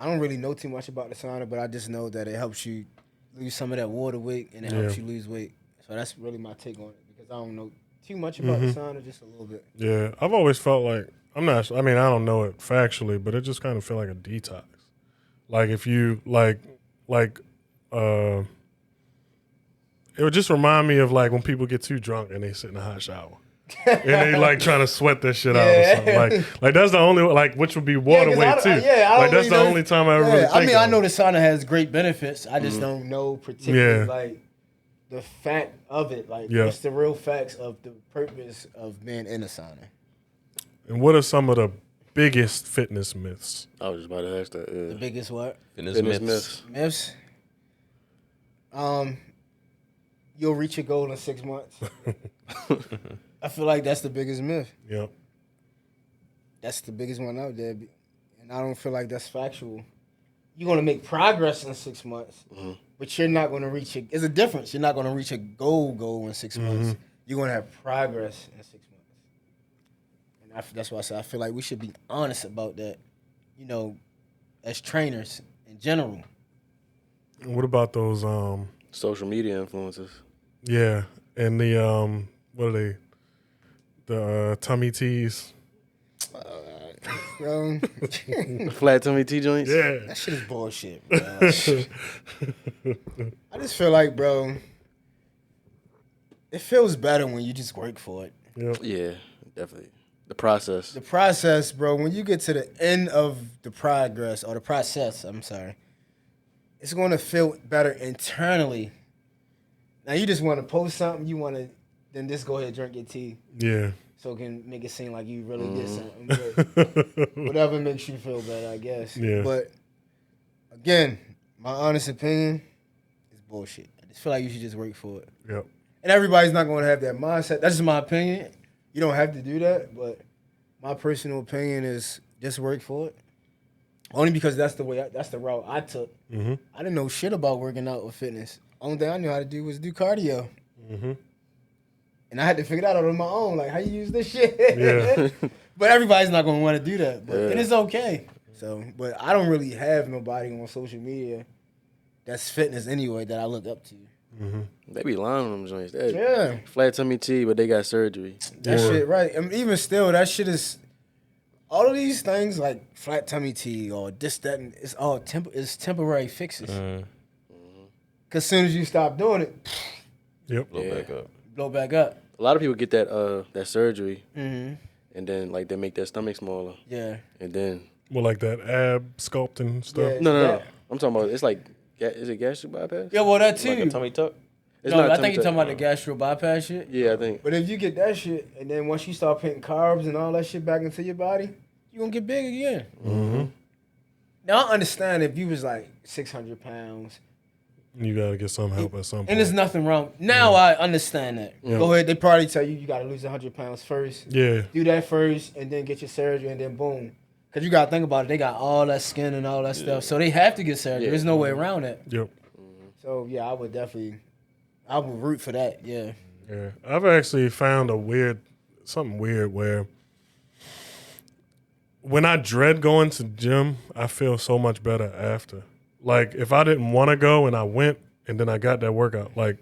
don't really know too much about the sauna, but I just know that it helps you lose some of that water weight and it helps you lose weight. So that's really my take on it because I don't know too much about the sauna, just a little bit. Yeah, I've always felt like I don't know it factually, but it just kind of feel like a detox. Like if you it would just remind me of like when people get too drunk and they sit in a hot shower. And they like trying to sweat that shit out or something. Like that's the only which would be water weight too. That's the only time I ever really think I know the sauna has great benefits. I just don't know particularly like the fact of it. Like what's the real facts of the purpose of being in a sauna? And what are some of the biggest fitness myths? I was just about to ask that. Yeah. The biggest what? Fitness myths. Myths? You'll reach your goal in 6 months. I feel like that's the biggest myth. Yep. That's the biggest one out there. And I don't feel like that's factual. You're going to make progress in 6 months, but you're not going to reach it. There's a difference. You're not going to reach a goal in 6 months. You're going to have progress in 6 months. And that's why I say I feel like we should be honest about that, as trainers in general. And what about those social media influencers? Yeah, and the what are they? The tummy teas. Bro. Flat tummy tea joints? Yeah. That shit is bullshit, bro. I just feel like, bro, it feels better when you just work for it. Yep. Yeah, definitely. The process. The process, bro, when you get to the end of the progress, or the process, I'm sorry, it's going to feel better internally. Now, you just want to post something, you want to then just go ahead and drink your tea. Yeah. So it can make it seem like you really did something. But whatever makes you feel better, I guess. Yeah. But, again, my honest opinion is bullshit. I just feel like you should just work for it. Yep. And everybody's not going to have that mindset. That's just my opinion. You don't have to do that, but my personal opinion is just work for it. Only because that's the route I took. I didn't know shit about working out or fitness. Only thing I knew how to do was do cardio. And I had to figure that out on my own, like how you use this shit. Yeah. But everybody's not gonna want to do that. But and it's okay. So, but I don't really have nobody on social media that's fitness anyway that I look up to. They be lying on them joints. Yeah. Flat tummy T, but they got surgery. That shit, right. And even still, that shit is, all of these things like flat tummy tea or this, that, and it's all it's temporary fixes. Because as soon as you stop doing it, blow back up. A lot of people get that surgery, and then like they make their stomach smaller. Yeah. And then. Well, like that ab sculpting stuff. Yeah. No. I'm talking about, it's like, is it gastric bypass? Yeah, well, that too. Like a tummy tuck. It's No, not I tummy think you're tuck. talking about the gastro bypass shit. Yeah, I think. But if you get that shit, and then once you start putting carbs and all that shit back into your body, you're going to get big again. Now, I understand if you was like 600 pounds. You got to get some help at some point. And there's nothing wrong. Now I understand that. Go ahead. They probably tell you got to lose 100 pounds first. Yeah. Do that first, and then get your surgery, and then boom. Because you got to think about it. They got all that skin and all that stuff. So they have to get surgery. There's no way around it. Yep. So, yeah, I would root for that, yeah. Yeah. I've actually found something weird where when I dread going to the gym, I feel so much better after. Like, if I didn't want to go and I went and then I got that workout, like,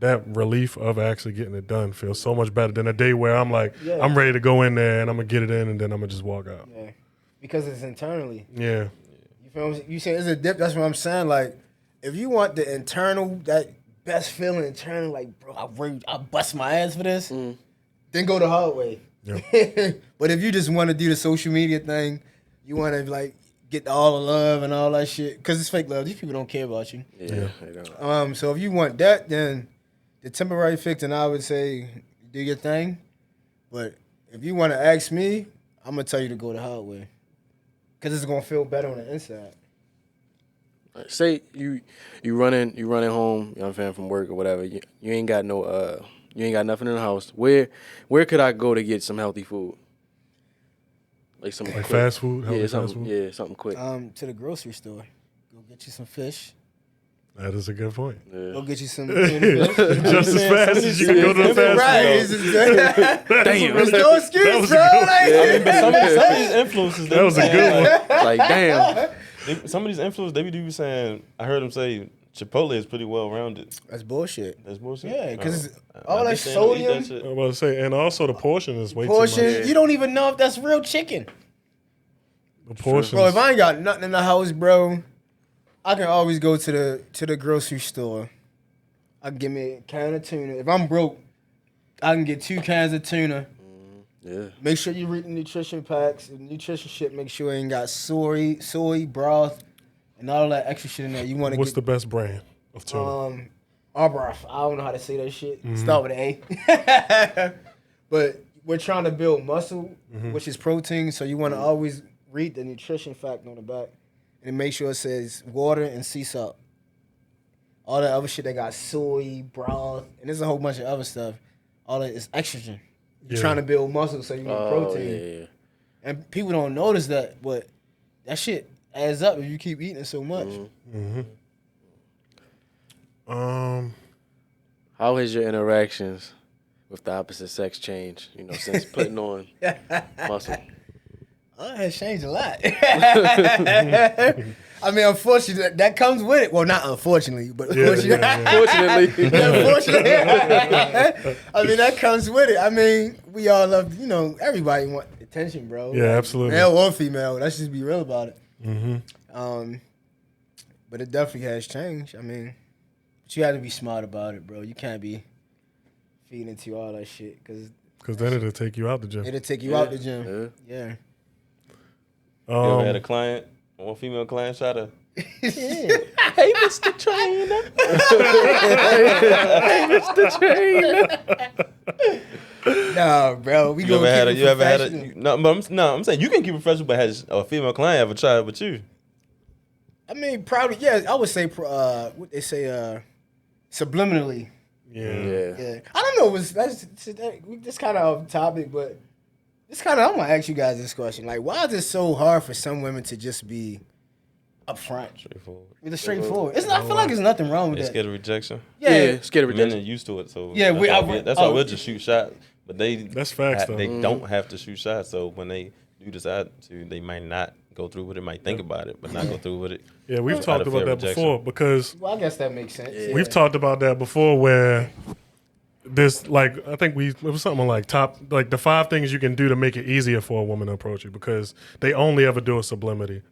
that relief of actually getting it done feels so much better than a day where I'm like, I'm ready to go in there and I'm going to get it in and then I'm going to just walk out. Yeah. Because it's internally. Yeah. You feel me? You say it's a dip. That's what I'm saying. Like, if you want the internal, that best feeling internal, like, bro, I bust my ass for this, then go the hard way. Yeah. But if you just want to do the social media thing, you want to, like, get all the love and all that shit, because it's fake love. These people don't care about you. Yeah. They don't. So if you want that, then the temporary fix, and I would say do your thing. But if you want to ask me, I'm going to tell you to go the hard way. Because it's going to feel better on the inside. Say you running home, you know what I'm saying, from work or whatever. You ain't got you ain't got nothing in the house. Where could I go to get some healthy food? Like some quick, fast food, healthy fast food? Yeah, something quick. To the grocery store. Go get you some fish. That is a good point. Yeah. Go get you some tuna fish. Just as fast as you can go to the fast Right. food. Damn. There's no excuse, That was a bro. good one. Like, But some of these influencers, That was a good one. Like, damn. Some of these influencers, they be saying, I heard them say Chipotle is pretty well rounded. That's bullshit. That's bullshit. Yeah, because I all be that saying don't eat sodium, shit. I'm about to say, and also the portion is way too portion, much. you don't even know if that's real chicken. The portion. Bro, if I ain't got nothing in the house, bro, I can always go to the grocery store. I can get me a can of tuna. If I'm broke, I can get 2 cans of tuna. Yeah. Make sure you read the nutrition packs. The nutrition shit, make sure it ain't got soy broth and all that extra shit in there. You want to What's get the best brand of tuna? Arbroth. I don't know how to say that shit. Start with an A. But we're trying to build muscle, which is protein. So you want to always read the nutrition fact on the back and make sure it says water and sea salt. All that other shit, they got soy, broth, and there's a whole bunch of other stuff. All that is estrogen. You're trying to build muscle so you get protein. Yeah. And people don't notice that, but that shit adds up if you keep eating so much. How has your interactions with the opposite sex changed, since putting on muscle? Oh, it has changed a lot. I mean, unfortunately, that comes with it. Well, not unfortunately, but Fortunately. unfortunately. I mean, that comes with it. I mean, we all love, everybody want attention, bro. Yeah, absolutely. Male or female. Let's just be real about it. But it definitely has changed. I mean, but you have to be smart about it, bro. You can't be feeding into all that shit because then it'll take you out the gym. it'll take you out the gym. Yeah. You ever had a client, one female client try to, Hey, Mr. Trainer. Hey, Mr. Trainer. No, bro. We you gonna ever keep had it a, professional. I'm saying you can keep it professional, but has a female client ever tried with you? I mean, probably, yeah. I would say, what they say, subliminally. Yeah. Yeah. Yeah. I don't know. That's kind of off topic, but It's kind of, I'm gonna ask you guys this question. Like, why is it so hard for some women to just be upfront? Straightforward. It's straightforward. It's not, I feel like there's nothing wrong with They that. scared of rejection. Yeah. Scared of Men rejection. are used to it, so Yeah, that's why we'll just shoot shots. But That's facts, though. They don't have to shoot shots. So when they do decide to, they might not go through with it. Might think about it, but not go through with it. Yeah, we've Out talked of about fear that of rejection. before because Well, I guess that makes sense. Yeah. we've talked about that before where this, like, I think it was something like the 5 things you can do to make it easier for a woman to approach you because they only ever do it subliminally.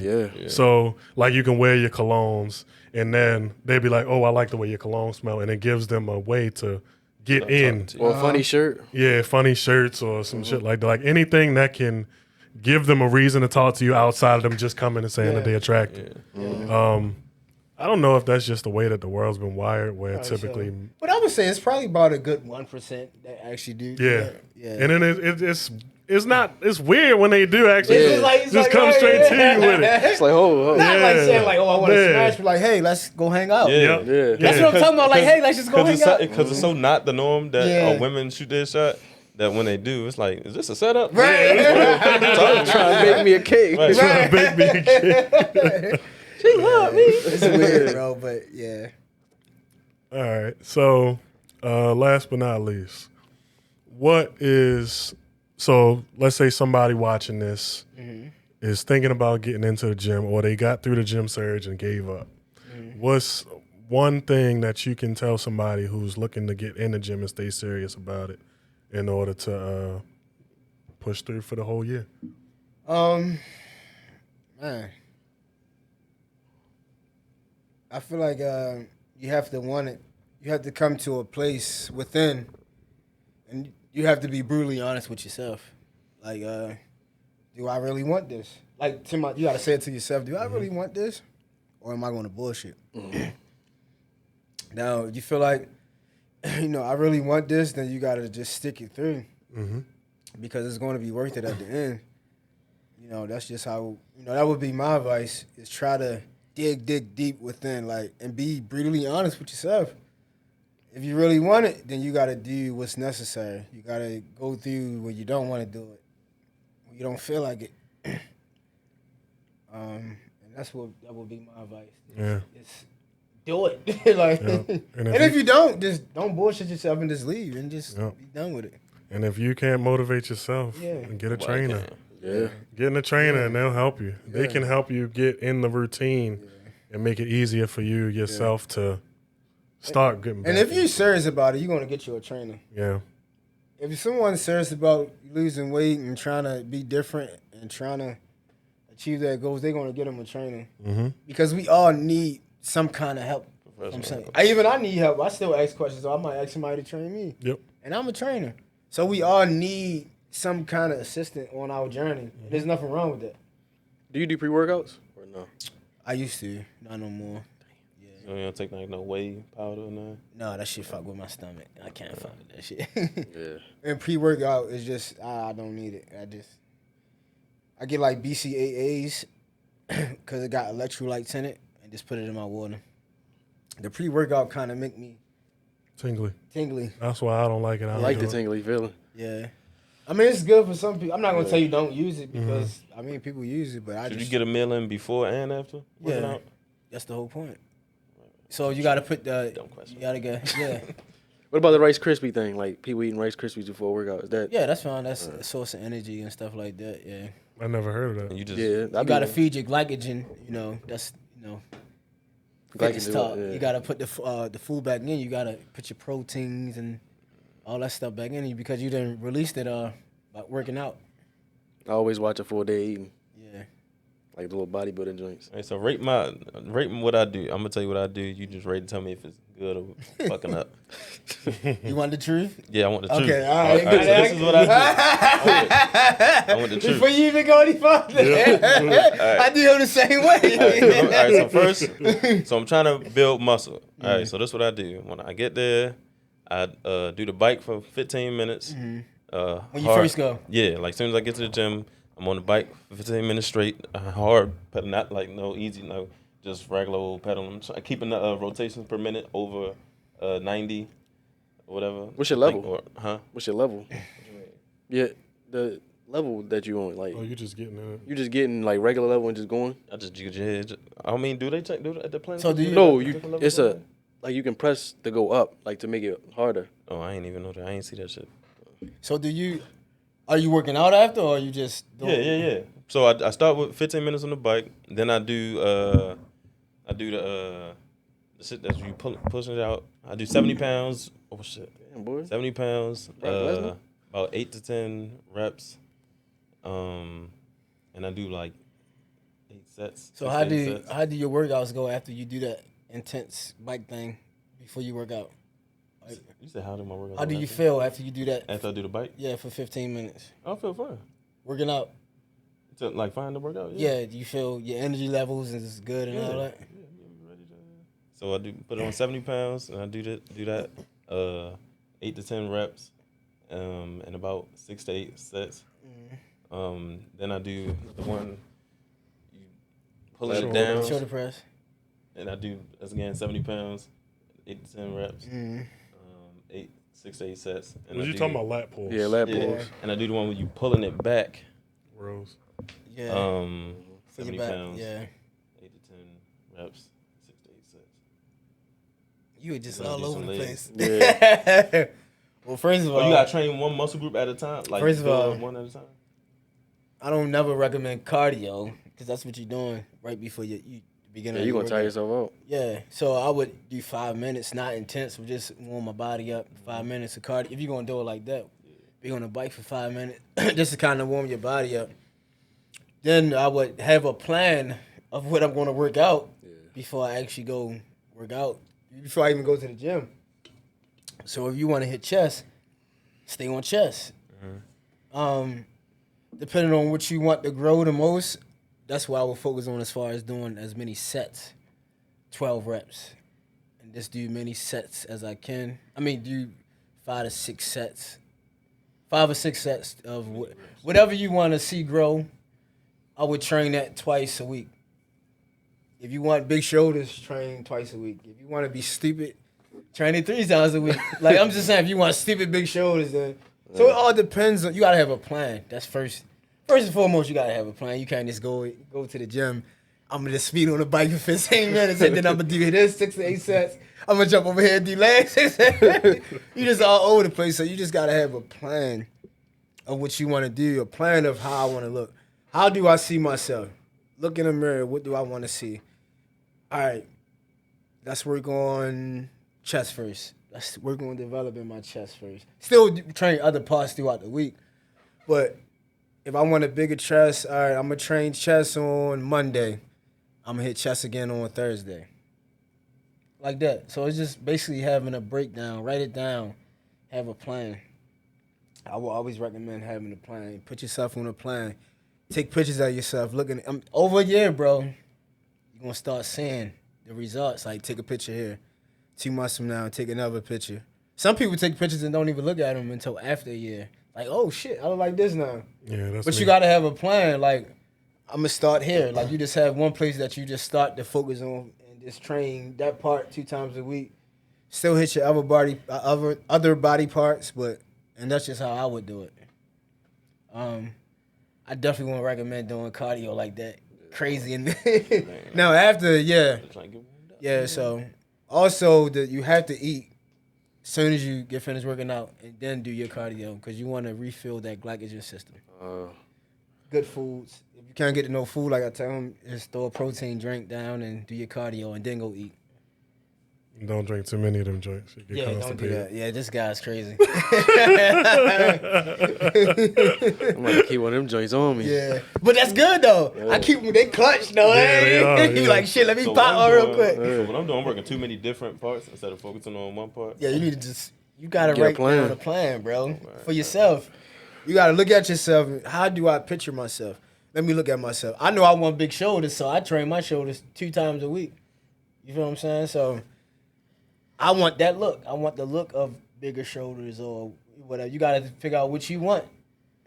Yeah. So, like, you can wear your colognes and then they'd be like, oh, I like the way your cologne smell. And it gives them a way to get in. Or a funny shirt. Yeah, funny shirts or some shit like that. Like anything that can give them a reason to talk to you outside of them just coming and saying that they're attracted. I don't know if that's just the way that the world's been wired, where typically, But I would say it's probably about a good 1% that actually do. yeah. Yeah. And then it's not, it's weird when they do actually It's just come straight to you with it. It's like, oh. Not like Yeah. saying like, oh, I want to Yeah. smash, but like, hey, let's go hang out. Yeah. Yeah. That's what I'm talking about. Like, hey, let's just go hang out. Because it's so not the norm that Yeah. women shoot their shot. That when they do, it's like, is this a setup? Right. Trying to bake me a cake. Right. Trying to bake me a cake. She love me. It's weird, bro, but yeah. All right. So, last but not least, so let's say somebody watching this is thinking about getting into the gym or they got through the gym surge and gave up. What's one thing that you can tell somebody who's looking to get in the gym and stay serious about it in order to push through for the whole year? Man. I feel like you have to want it. You have to come to a place within, and you have to be brutally honest with yourself. Like, do I really want this? Like, you got to say it to yourself. Do I really want this, or am I going to bullshit? Now, you feel like, I really want this, then you got to just stick it through, because it's going to be worth it at the end. That's just how. That would be my advice: is try to dig deep within, like, and be brutally honest with yourself. If you really want it, then you got to do what's necessary. You got to go through when you don't want to do it, when you don't feel like it. And that would be my advice. Yeah. It's do it. Like, And and if you don't, just don't bullshit yourself and just leave and just be done with it. And if you can't motivate yourself, Yeah. get a trainer. Yeah. Get in a trainer and they'll help you. They can help you get in the routine and make it easier for you yourself to start getting back. And if you're serious about it, you're going to get you a trainer. Yeah. If someone's serious about losing weight and trying to be different and trying to achieve their goals, they're going to get them a trainer. Because we all need some kind of help. I'm saying, I need help. I still ask questions, so I might ask somebody to train me. Yep. And I'm a trainer. So we all need some kind of assistant on our journey. There's nothing wrong with that. Do you do pre-workouts or no? I used to, not no more. You don't take like no whey powder or nothing? No, that shit fuck with my stomach. I can't fuck with that shit. Yeah. And pre-workout is just, I don't need it. I get like BCAAs because it got electrolytes in it and just put it in my water. The pre-workout kind of make me tingly. That's why I don't like it. I like the tingly feeling. Yeah. I mean, it's good for some people. I'm not going to tell you don't use it because, people use it, but Should you get a meal in before and after? working Yeah. out? That's the whole point. So you got to put Dumb question. you got to go, yeah. What about the Rice Krispie thing? Like people eating Rice Krispies before workout? Is that? Yeah, that's fine. That's a source of energy and stuff like that, yeah. I never heard of And that. you just Yeah. You got to feed your glycogen, that's, fitness Glycogen, talk. yeah. You got to put the food back in. You got to put your proteins and all that stuff back in you because you didn't release it by working out. I always watch a full day eating, Yeah. like the little bodybuilding joints. Hey, so rate what I do. I'm gonna tell you what I do. You just rate and tell me if it's good or fucking up. You want the truth? Yeah, I want the truth. Okay, all right. So this is what I do. I want the truth. Before you even go any further, I do it the same way. All right, so first, I'm trying to build muscle. All right, so this is what I do. When I get there, I do the bike for 15 minutes. When you first go? Yeah, like as soon as I get to the gym, I'm on the bike for 15 minutes straight, hard pedal, not like easy, just regular old pedaling. Keeping the rotations per minute over 90 or whatever. What's your level? Huh? What's your level? Yeah. the level that you on? Like, Oh, you just getting it. you just getting like regular level and just going? I just I mean, do they check do at the plane? So do you- No, it's a like you can press to go up, like to make it harder. Oh, I ain't even know that. I ain't see that shit. So are you working out after, or you just doing? Yeah. So I start with 15 minutes on the bike. Then I do the shit that you pushing it out. I do 70 pounds. Oh shit. Damn, boy. 70 pounds. Brock Lesnar? About 8 to 10 reps. And I do like 8 sets. So 6 how to 8 do sets. how do your workouts go after you do that intense bike thing before you work out? Like, You said how do my workout? how do go you after? feel after you do that? After I do the bike? Yeah, for 15 minutes. I feel fine. Working out. To like find the workout. Yeah, do you feel your energy levels is good and all that? So I do put it on 70 pounds, and I do that 8 to 10 reps, and about 6 to 8 sets. Then I do the one you pulling it down, Shoulder press. and I do that's again 70 pounds, 8 to 10 reps, 6 to 8 sets. And Was I you do- talking about lat pulls? Yeah, lap Yeah, pulls. and I do the one where you pulling it back. Rose. Yeah. For 70 your back. pounds, Yeah. 8 to 10 reps, 6 to 8 sets. You were just Gotta all do over some the legs. place. Well, first of all, Oh, you gotta train one muscle group at a time. Like First of build all- up one at a time. I don't never recommend cardio because that's what you're doing right before you begin. Yeah, of you your gonna tire workout. yourself out. Yeah, so I would do 5 minutes, not intense, but just warm my body up. 5 minutes of cardio. If you're gonna do it like that, be on a bike for 5 minutes just to kind of warm your body up. Then I would have a plan of what I'm gonna work out before I actually go work out. Before I even go to the gym. So if you want to hit chest, stay on chest. Depending on what you want to grow the most, that's what I would focus on as far as doing as many sets, 12 reps, and just do many sets as I can. I mean, do 5 to 6 sets, 5 or 6 sets of whatever you want to see grow. I would train that twice a week. If you want big shoulders, train twice a week. If you want to be stupid, train it 3 times a week. Like I'm just saying, if you want stupid big shoulders, then so it all depends on. You gotta have a plan. That's first. First and foremost, you gotta have a plan. You can't just go to the gym. I'm gonna just speed on the bike for 15 minutes, and then I'm gonna do this 6 to 8 sets. I'm gonna jump over here and do legs. You just all over the place. So you just gotta have a plan of what you want to do. A plan of how I want to look. How do I see myself? Look in the mirror. What do I want to see? All right, let's work on chest first. Let's work on developing my chest first. Still train other parts throughout the week. But if I want a bigger chest, all right, I'm going to train chest on Monday. I'm going to hit chest again on Thursday. Like that. So it's just basically having a breakdown. Write it down. Have a plan. I will always recommend having a plan. Put yourself on a plan. Take pictures of yourself. Looking over a year, bro, you're going to start seeing the results. Like, take a picture here. 2 months from now, take another picture. Some people take pictures and don't even look at them until after a year. Like, oh, shit, I look like this now. Yeah, that's But me. you got to have a plan. Like, I'm going to start here. Like, you just have one place that you just start to focus on and just train that part 2 times a week. Still hit your other body parts, and that's just how I would do it. I definitely won't recommend doing cardio like that. Crazy. And now after, yeah. So also you have to eat as soon as you get finished working out and then do your cardio because you want to refill that glycogen system. Good foods. If you can't get to no food, like I tell them, just throw a protein drink down and do your cardio and then go eat. Don't drink too many of them joints. You get Yeah, don't do constipated. that. Yeah, this guy's crazy. I'm gonna keep one of them joints on me. Yeah, but that's good though. I keep them. They clutch though. Yeah, they are, You yeah. like shit? Let me So pop what on I'm real quick. doing- So what I'm doing, I'm working too many different parts instead of focusing on one part. Yeah, you need to you gotta Get a write plan. down a plan, bro, for yourself. You gotta look at yourself. How do I picture myself? Let me look at myself. I know I want big shoulders, so I train my shoulders 2 times a week. You feel what I'm saying? So I want that look. I want the look of bigger shoulders or whatever. You gotta figure out what you want,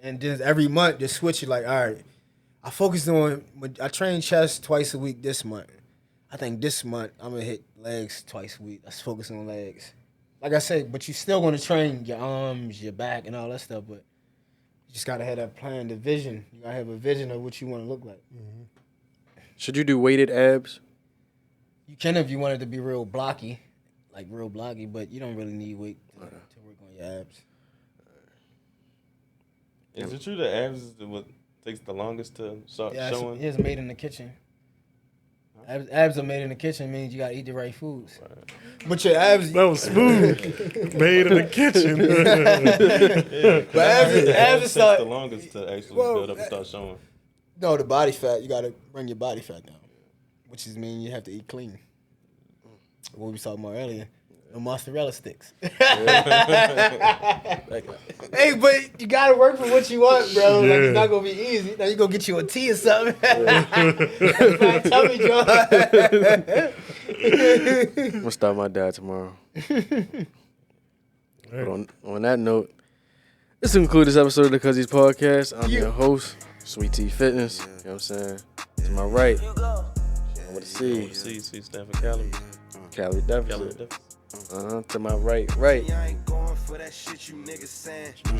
and then every month just switch it. Like, all right, I train chest twice a week this month. I think this month I'm gonna hit legs twice a week. Let's focus on legs. Like I said, but you're still gonna train your arms, your back, and all that stuff. But You just gotta have that plan, the vision. You gotta have a vision of what you want to look like. Should you do weighted abs? You can if you want it to be real blocky, but you don't really need weight to work on your abs. Is it true that abs is what takes the longest to start showing? It's made in the kitchen. Abs are made in the kitchen means you gotta eat the right foods. Right. But your abs... That was smooth. Made in the kitchen. But abs takes the longest to actually build up and start showing. No, the body fat, you gotta bring your body fat down, which is mean you have to eat clean. What we was talking about earlier, the mozzarella sticks. Hey, but you gotta work for what you want, bro. Yeah. Like, it's not gonna be easy. Now you gonna get you a tea or something. Tell me, Joe. I'm gonna start my diet tomorrow. But on that note, this concludes this episode of the Cuzzies Podcast. I'm your host, Sweet Tea Fitness. You know what I'm saying? To my right, I'm with a C. C stand for calories. Calorie deficit. To my right. Introduce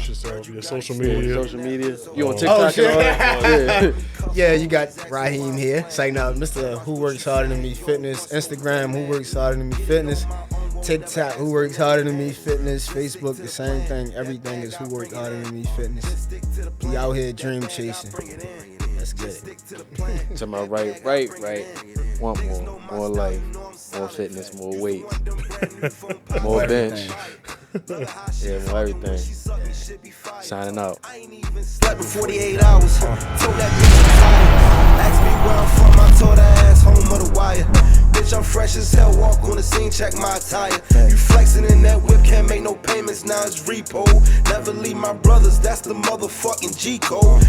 yourself, your social media. You on TikTok and all that? Yeah, you got Raheem here. Saying out Mr. Who Works Harder Than Me Fitness. Instagram, Who Works Harder Than Me Fitness. TikTok, Who Works Harder Than Me Fitness. Facebook, the same thing. Everything is Who Works Harder Than Me Fitness. We out here dream chasing. Let's get it. To my right. Want more life, more fitness, more weight, more bench. Yeah, more everything. Signing out. Slept in 48 hours. Told that bitch I'm tired. Asked me where I'm from, I told her ass home of the wire. Bitch, I'm fresh as hell, walk on the scene, check my attire. You flexing in that whip, can't make no payments, now it's repo. Never leave my brothers, that's the motherfucking G code.